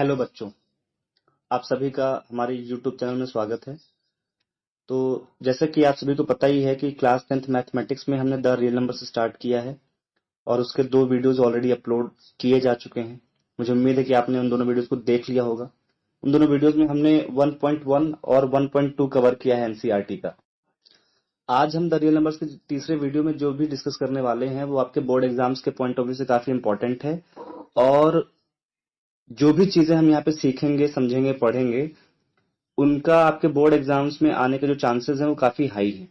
Hello बच्चों, आप सभी का हमारे YouTube चैनल में स्वागत है। तो जैसा कि आप सभी को पता ही है कि क्लास 10th मैथमेटिक्स में हमने द रियल नंबर से स्टार्ट किया है और उसके 2 वीडियोस ऑलरेडी अपलोड किए जा चुके हैं। मुझे उम्मीद है कि आपने उन दोनों वीडियोस को देख लिया होगा। उन दोनों वीडियोस में हमने 1.1 और 1.2 कवर किया है एनसीईआरटी का। आज हम द रियल नंबर्स के तीसरे वीडियो में जो भी डिस्कस करने वाले हैं वो आपके बोर्ड एग्जाम्स के पॉइंट ऑफ व्यू से काफी इंपॉर्टेंट है और जो भी चीजें हम यहाँ पे सीखेंगे, समझेंगे, पढ़ेंगे, उनका आपके बोर्ड एग्जाम्स में आने के जो चांसेस हैं वो काफी हाई हैं।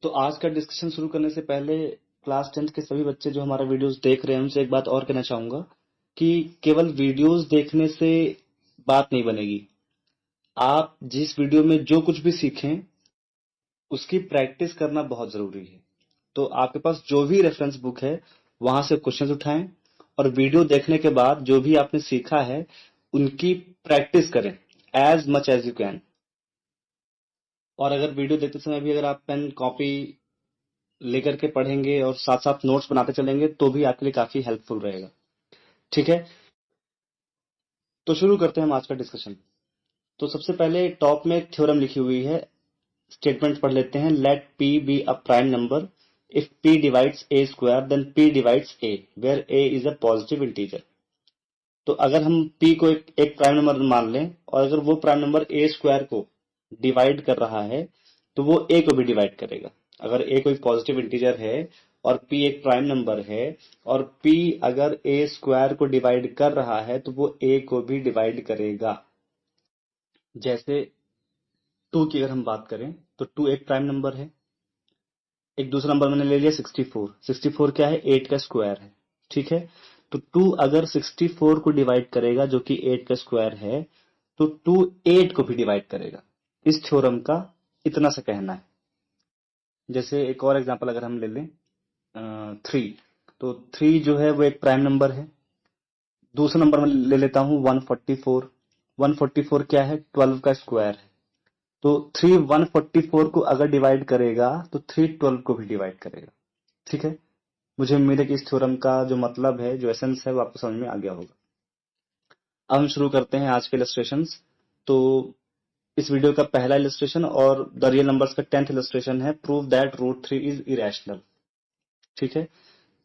तो आज का डिस्कशन शुरू करने से पहले क्लास 10th के सभी बच्चे जो हमारा वीडियोस देख रहे हैं उनसे एक बात और कहना चाहूंगा कि केवल वीडियोस देखने से बात नहीं बनेगी। आप जिस वीडियो में जो कुछ भी सीखें उसकी प्रैक्टिस करना बहुत जरूरी है। तो आपके पास जो भी रेफरेंस बुक है वहां से क्वेश्चंस उठाएं और वीडियो देखने के बाद जो भी आपने सीखा है उनकी प्रैक्टिस करें as much as you can. और अगर वीडियो देखते समय भी अगर आप पेन कॉपी लेकर के पढ़ेंगे और साथ साथ नोट्स बनाते चलेंगे तो भी आपके लिए काफी हेल्पफुल रहेगा। ठीक है, तो शुरू करते हैं हम आज का डिस्कशन। तो सबसे पहले टॉप में एक थ्योरम लिखी हुई है, स्टेटमेंट पढ़ लेते हैं। Let p be a prime number if p divides a square then p divides a where a is a positive integer. तो अगर हम p को एक प्राइम नंबर मान लें और अगर वो प्राइम नंबर a स्क्वायर को डिवाइड कर रहा है तो वो a को भी डिवाइड करेगा। अगर a कोई पॉजिटिव इंटीजर है और p एक प्राइम नंबर है और p अगर a स्क्वायर को डिवाइड कर रहा है तो वो a को भी डिवाइड करेगा। जैसे 2 की अगर हम बात करें तो 2 एक प्राइम नंबर है। एक दूसरा नंबर मैंने ले लिया 64। 64 क्या है? 8 का स्क्वायर है। ठीक है, तो 2 अगर 64 को डिवाइड करेगा जो कि 8 का स्क्वायर है तो 2 8 को भी डिवाइड करेगा। इस थ्योरम का इतना सा कहना है। जैसे एक और एग्जांपल अगर हम ले लें 3, तो 3 जो है वो एक प्राइम नंबर है। दूसरा नंबर मैं ले लेता हूं 144। 144 क्या है? 12 का स्क्वायर है। तो 3 144 को अगर डिवाइड करेगा तो 3 12 को भी डिवाइड करेगा। ठीक है, मुझे उम्मीद है कि इस थ्योरम का जो मतलब है, जो एसेंस है, वो आपको समझ में आ गया होगा। अब हम शुरू करते हैं आज के इलस्ट्रेशंस। तो इस वीडियो का पहला इलस्ट्रेशन और द रियल नंबर्स का 10th इलस्ट्रेशन है, prove that root 3 is irrational. ठीक है,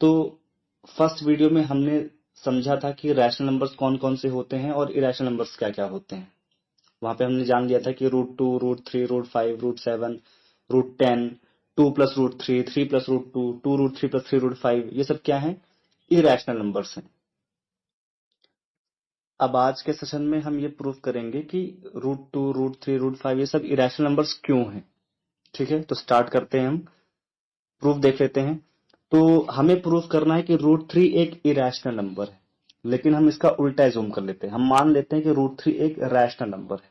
तो फर्स्ट वीडियो में हमने समझा था कि रैशनल नंबर्स कौन कौन से होते हैं और इरेशनल नंबर्स क्या क्या होते हैं। वहां पे हमने जान लिया था कि root 2, root 3, root 5, root 7, root 10, 2 + √3, 3 + √2, 2 √3 + 3 √5, ये सब क्या है? इरेशनल नंबर्स हैं। अब आज के सेशन में हम ये प्रूव करेंगे कि रूट 2, रूट 3, रूट 5 ये सब इरेशनल नंबर्स क्यों हैं। ठीक है, तो स्टार्ट करते हैं, हम प्रूफ देख लेते हैं। तो हमें प्रूफ करना है कि रूट 3 एक इरेशनल नंबर है, लेकिन हम इसका उल्टा एज्यूम कर लेते हैं। हम मान लेते हैं कि रूट 3 एक रैशनल नंबर है।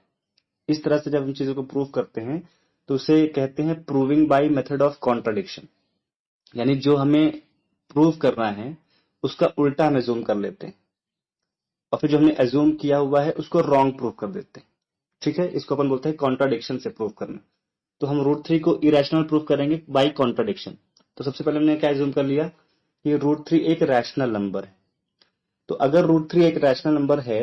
इस तरह से जब हम चीजों को प्रूव करते हैं तो उसे कहते हैं proving by method of contradiction. यानी जो हमें प्रूव करना है उसका उल्टा हम एज्यूम कर लेते हैं और फिर जो हमने एज्यूम किया हुआ है उसको रॉन्ग प्रूव कर देते हैं। ठीक है, इसको अपन बोलते हैं कॉन्ट्राडिक्शन से प्रूव करना। तो हम रूट 3 को इरेशनल प्रूव करेंगे बाय कॉन्ट्राडिक्शन। तो सबसे पहले हमने क्या एज्यूम कर लिया कि रूट 3 एक रैशनल नंबर है। तो अगर रूट 3 एक रैशनल नंबर है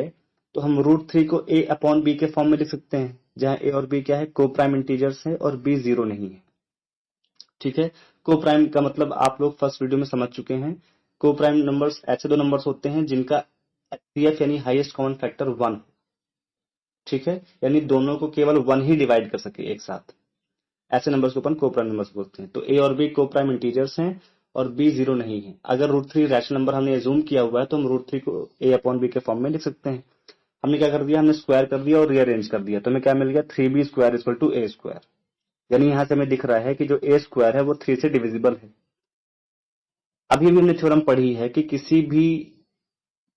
तो हम रूट 3 को a अपॉन b के फॉर्म में लिख सकते हैं, जहां a और b क्या है? को प्राइम इंटीजर्स है और b 0 नहीं है। ठीक है, को प्राइम का मतलब आप लोग फर्स्ट वीडियो में समझ चुके हैं। को प्राइम नंबर्स ऐसे दो नंबर्स होते हैं जिनका HCF यानी हाईएस्ट कॉमन फैक्टर 1। ठीक है, यानी दोनों को केवल 1 ही डिवाइड कर सके एक साथ। ऐसे नंबर्स को अपन को प्राइम नंबर्स बोलते हैं। तो a और b को प्राइम इंटीजर्स हैं और b 0 नहीं है। अगर रूट 3 रैशनल नंबर हमने एज्यूम किया हुआ है तो हम रूट 3 को a अपॉन b के फॉर्म में लिख सकते हैं। हमने क्या कर दिया? हमने स्क्वायर कर दिया और रीअरेंज कर दिया, तो हमें क्या मिल गया? 3b square equal to a square. यानी यहां से हमें दिख रहा है कि जो a स्क्वायर है वो 3 से डिविजिबल है। अभी भी हमने थ्योरम पढ़ी है कि किसी भी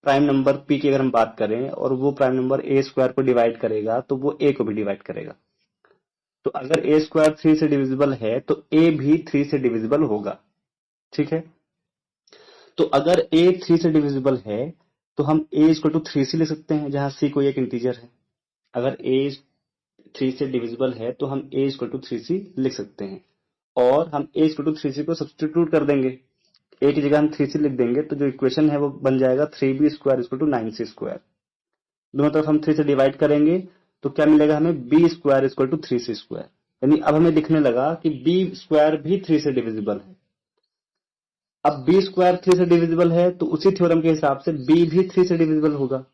प्राइम नंबर p की अगर हम बात करें और वो प्राइम नंबर a स्क्वायर को डिवाइड करेगा तो वो a को भी डिवाइड करेगा। तो अगर a स्क्वायर 3 से डिविजिबल है तो a भी 3 से डिविजिबल होगा। ठीक है, तो अगर a 3 से डिविजिबल है तो हम a इक्वल टू 3c लिख सकते हैं, जहां c कोई एक इंटीजर है। अगर a 3 से डिविजिबल है तो हम a इक्वल टू 3c लिख सकते हैं और हम a इक्वल टू 3c को सब्स्टिट्यूट कर देंगे। a की जगह हम 3c लिख देंगे तो जो इक्वेशन है वो बन जाएगा 3b² इक्वल टू 9c²। दोनों तरफ हम 3 से डिवाइड करेंगे तो क्या मिलेगा हमें b² इक्वल टू 3c²। यानी अब हमें दिखने लगा कि b² भी 3 से डिविजिबल है। अब b² 3 से डिविजिबल है तो उसी थ्योरम के हिसाब से b भी 3 से डिविजिबल होगा।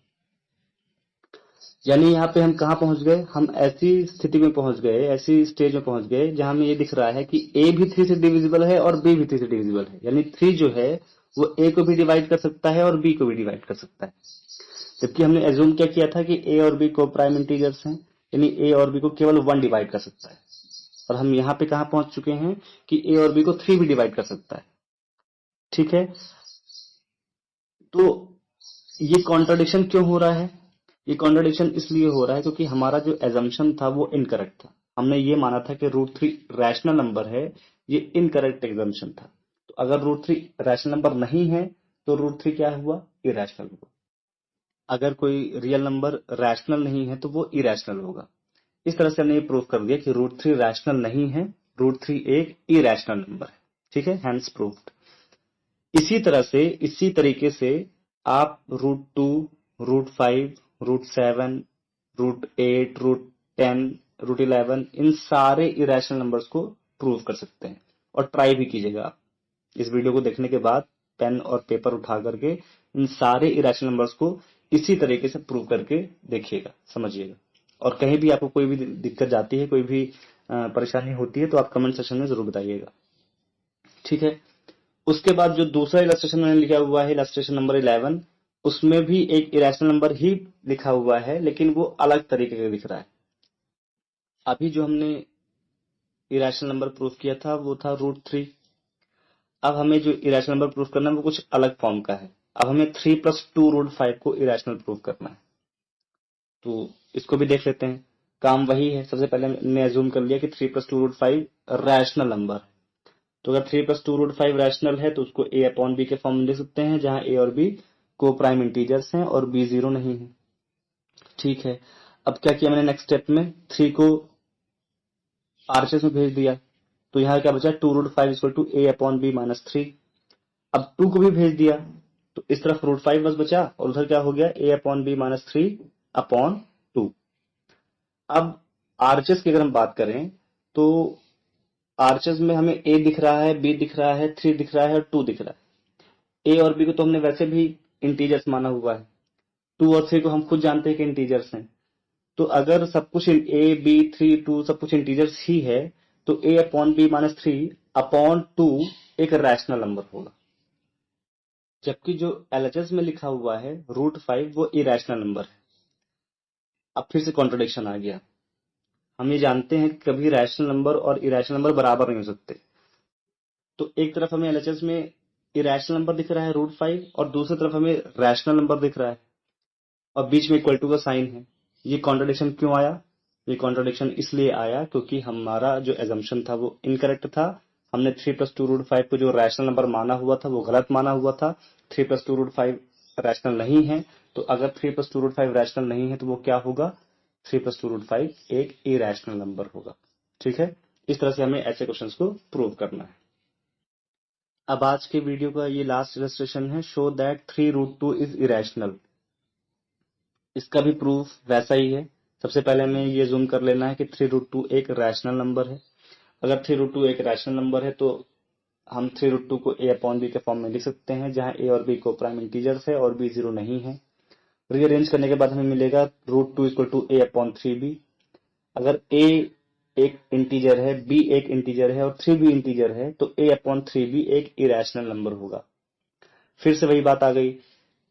यानी यहाँ पे हम कहाँ पहुंच गए, हम ऐसी स्थिति में पहुंच गए, ऐसी स्टेज में पहुंच गए जहां हमें ये दिख रहा है कि a भी 3 से डिविजिबल है और b भी 3 से डिविजिबल है। यानी 3 जो है वो a को भी डिवाइड कर सकता है और b को भी डिवाइड कर सकता है। जबकि हमने एज्यूम क्या किया था कि a और b को प्राइम इंटीजर्स हैं, यानी a और b को केवल 1 डिवाइड कर सकता है। और हम यहाँ पे कहाँ पहुंच चुके हैं कि a और b को 3 भी डिवाइड कर सकता है। ठीक है, तो ये कॉन्ट्रडिक्शन क्यों हो रहा है? ये कॉन्ट्रडिक्शन इसलिए हो रहा है क्योंकि हमारा जो एजम्पशन था वो इनकरेक्ट था। हमने ये माना था कि √3 रैशनल नंबर है, ये इनकरेक्ट एग्जम्पशन था। तो अगर √3 रैशनल नंबर नहीं है तो √3 क्या हुआ, इरेशनल हुआ। अगर कोई रियल नंबर रैशनल नहीं है तो वो इरेशनल होगा। इस तरह से हमने ये प्रूव कर दिया कि √3 रैशनल नहीं है, √3 एक इरेशनल नंबर है। ठीक है, हैंस प्रूव्ड। इसी तरह से, इसी तरीके से आप √2, √5, √7, √8, √10, √11 इन सारे इरेशनल नंबर्स को प्रूव कर सकते हैं। और ट्राई भी कीजिएगा आप इस वीडियो को देखने के बाद पेन और पेपर उठा करके इन सारे इरेशनल नंबर्स को इसी तरीके से प्रूव करके देखिएगा, समझिएगा। और कहीं भी आपको कोई भी दिक्कत जाती है, कोई भी परेशानी होती है तो आप कमेंट सेक्शन में जरूर बताइएगा। ठीक है, उसके बाद जो दूसरा इलस्ट्रेशन मैंने लिखा हुआ है, इलस्ट्रेशन नंबर 11, उसमें भी एक इरेशनल नंबर ही लिखा हुआ है लेकिन वो अलग तरीके का दिख रहा है। अभी जो हमने इरेशनल नंबर प्रूफ किया था वो था √3। अब हमें जो इरेशनल नंबर प्रूफ करना है वो कुछ अलग फॉर्म का है। अब हमें 3 + 2 √5 को इरेशनल प्रूफ करना है। तो इसको भी देख लेते हैं। काम वही है, सबसे पहले हमने एज्यूम कर लिया कि 3 + 2 √5 रैशनल नंबर है। तो अगर 3 + 2 √5 रैशनल है तो उसको a/b के फॉर्म में लिख सकते हैं, जहां a और b को प्राइम इंटीजर्स हैं और b 0 नहीं है। ठीक है, अब क्या किया मैंने नेक्स्ट स्टेप में, 3 को आरएचएस में भेज दिया। तो यहाँ क्या बचा, 2 √5 इक्वल टू a/b - 3। अब 2 को भी भेज दिया तो इस तरफ √5 बस बचा और उधर क्या हो गया, a/b - 3/2। अब आरएचएस की अगर हम बात करें तो आरएचएस में हमें a दिख रहा है, b दिख रहा है, 3 दिख रहा है और 2 दिख रहा है। a और b को तो हमने वैसे भी इंटीजर्स माना हुआ है, 2 और 3 को हम खुद जानते हैं कि इंटीजर्स हैं। तो अगर सब कुछ a, b, 3, 2 सब कुछ इंटीजर्स ही है तो a/b - 3/2 एक रैशनल नंबर होगा। जबकि जो एलएचएस में लिखा हुआ है √5 वो इरेशनल नंबर है। अब फिर से कॉन्ट्रडिक्शन आ गया। हम ये जानते हैं कि कभी रैशनल नंबर और इरेशनल नंबर बराबर नहीं हो सकते। तो एक तरफ हमें एलएचएस में इरेशनल नंबर दिख रहा है √5 और दूसरी तरफ हमें रैशनल नंबर दिख रहा है और बीच में इक्वल टू का साइन है। ये कॉन्ट्रडिक्शन क्यों आया? ये कॉन्ट्रडिक्शन इसलिए आया क्योंकि हमारा जो एजम्पशन था वो इनकरेक्ट था। हमने 3 + 2 √5 को जो रैशनल नंबर माना हुआ था वो गलत माना हुआ था। 3 + 2 √5 रैशनल नहीं है, तो अगर 3 + 2 √5 रैशनल नहीं है तो वो क्या होगा, 3 + 2 √5 एक इरेशनल नंबर होगा। ठीक है, इस तरह से हमें ऐसे क्वेश्चंस को प्रूव करना है। अब आज के वीडियो का ये लास्ट इलस्ट्रेशन है, शो दैट 3 √2 इज इरेशनल। इसका भी प्रूफ वैसा ही है। सबसे पहले हमें ये जूम कर लेना है कि 3 √2 एक रैशनल नंबर है। अगर 3 √2 एक रैशनल नंबर है तो हम 3 √2 को a/b के फॉर्म में लिख सकते हैं, जहां a और b को प्राइम इंटीजर्स है और b 0 नहीं है। रीअरेंज करने के बाद हमें मिलेगा √2 = a/3b। अगर a एक इंटीजर है, b एक इंटीजर है और 3b इंटीजर है तो a/3b एक इरेशनल नंबर होगा। फिर से वही बात आ गई,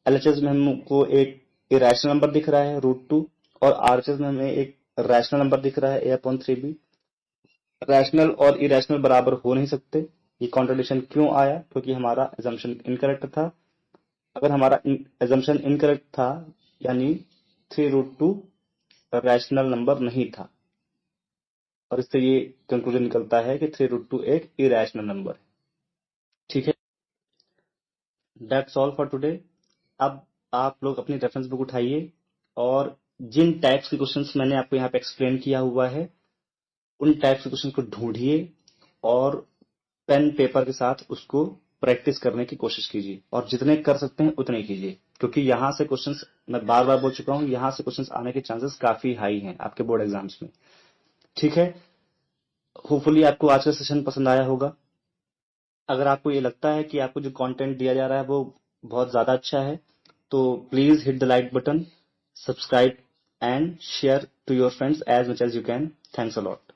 एलएचएस में हमको एक इरेशनल नंबर दिख रहा है √2 और आरएचएस में हमें एक रैशनल नंबर दिख रहा है a/3b। रैशनल और इरेशनल बराबर हो नहीं सकते। ये कॉन्ट्रडिक्शन क्यों आया? क्योंकि हमारा एजम्पशन इनकरेक्ट था। अगर हमारा एजम्पशन इनकरेक्ट था यानी 3 √2 रैशनल नंबर नहीं था और इससे ये कंक्लूजन निकलता है कि 3 √2 एक इरेशनल नंबर है। ठीक है, दैट्स ऑल फॉर टुडे। अब आप लोग अपनी रेफरेंस बुक उठाइए और जिन टाइप्स के क्वेश्चंस मैंने आपको यहाँ पे एक्सप्लेन किया हुआ है उन टाइप्स के क्वेश्चन को ढूंढिए और पेन पेपर के साथ उसको प्रैक्टिस करने की कोशिश कीजिए और जितने कर सकते हैं उतने कीजिए, क्योंकि यहाँ से क्वेश्चंस, मैं बार बार बोल चुका हूँ, यहाँ से क्वेश्चंस आने के चांसेस काफी हाई हैं आपके बोर्ड एग्जाम्स में। ठीक है, होपफुली आपको आज का सेशन पसंद आया होगा। अगर आपको ये लगता है कि आपको जो कंटेंट दिया जा रहा है वो बहुत ज्यादा अच्छा है, तो please hit the like button, subscribe and share to your friends as much as you can. Thanks a lot.